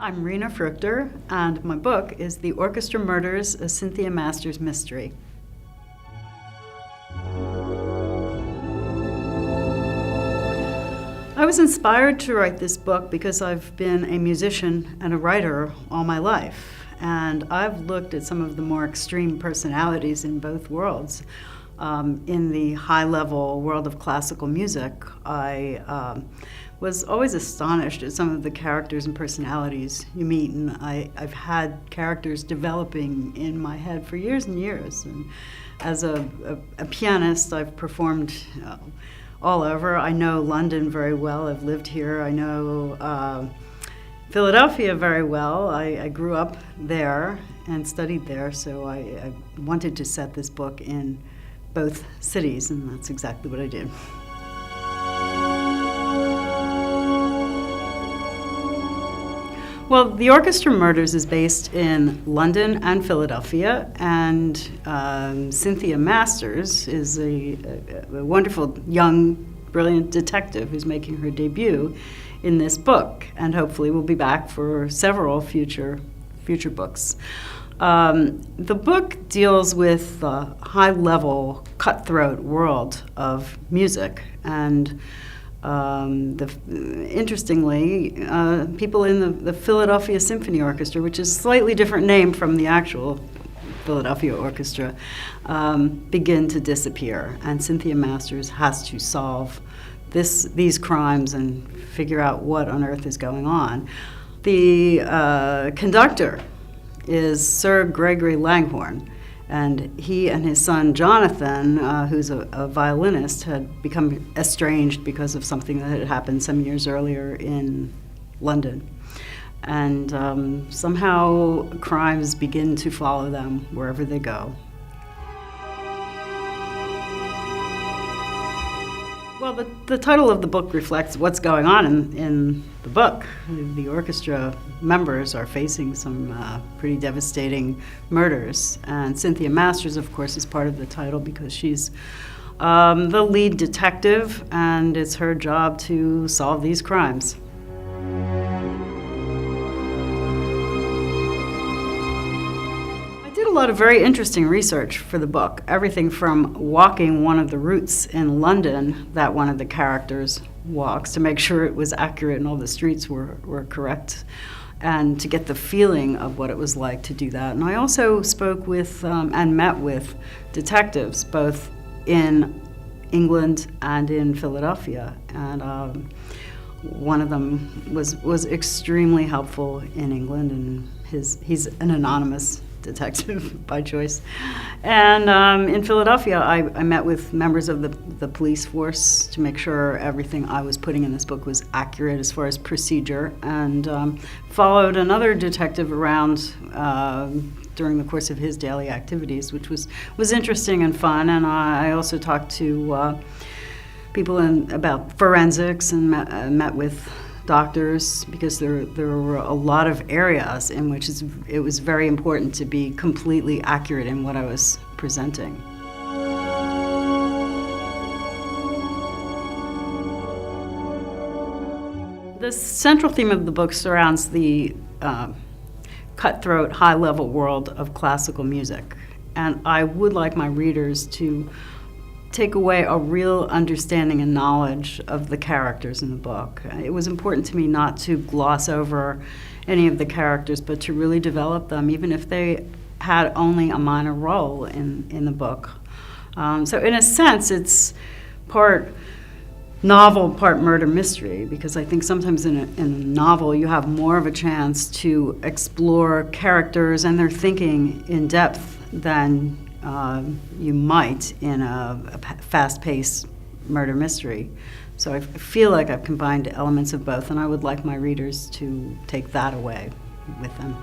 I'm Rena Fruchter, and my book is The Orchestra Murders, a Cynthia Masters mystery. I was inspired to write this book because I've been a musician and a writer all my life, and I've looked at some of the more extreme personalities in both worlds. In the high-level world of classical music, I was always astonished at some of the characters and personalities you meet, and I've had characters developing in my head for years and years. And as a pianist, I've performed all over. I know London very well. I've lived here. I know Philadelphia very well. I grew up there and studied there, so I wanted to set this book in both cities, and that's exactly what I did. Well, The Orchestra Murders is based in London and Philadelphia, and Cynthia Masters is a wonderful, young, brilliant detective who's making her debut in this book, and hopefully will be back for several future books. The book deals with the high-level, cutthroat world of music, and interestingly, people in the Philadelphia Symphony Orchestra, which is a slightly different name from the actual Philadelphia Orchestra, begin to disappear, and Cynthia Masters has to solve these crimes and figure out what on earth is going on. The conductor is Sir Gregory Langhorne, and he and his son Jonathan, who's a violinist, had become estranged because of something that had happened some years earlier in London. And somehow crimes begin to follow them wherever they go. Well, the title of the book reflects what's going on in the book. The orchestra members are facing some pretty devastating murders, and Cynthia Masters, of course, is part of the title because she's the lead detective, and it's her job to solve these crimes. A lot of very interesting research for the book, everything from walking one of the routes in London that one of the characters walks to make sure it was accurate and all the streets were correct, and to get the feeling of what it was like to do that. And I also spoke with and met with detectives both in England and in Philadelphia, and one of them was extremely helpful in England, and he's an anonymous detective by choice. And in Philadelphia, I met with members of the police force to make sure everything I was putting in this book was accurate as far as procedure, and followed another detective around during the course of his daily activities, which was interesting and fun. And I also talked to people about forensics and met with doctors, because there were a lot of areas in which it was very important to be completely accurate in what I was presenting. The central theme of the book surrounds the cutthroat, high-level world of classical music, and I would like my readers to take away a real understanding and knowledge of the characters in the book. It was important to me not to gloss over any of the characters, but to really develop them, even if they had only a minor role in the book. So in a sense, it's part novel, part murder mystery, because I think sometimes in a novel you have more of a chance to explore characters and their thinking in depth than you might in a fast-paced murder mystery. So I feel like I've combined elements of both, and I would like my readers to take that away with them.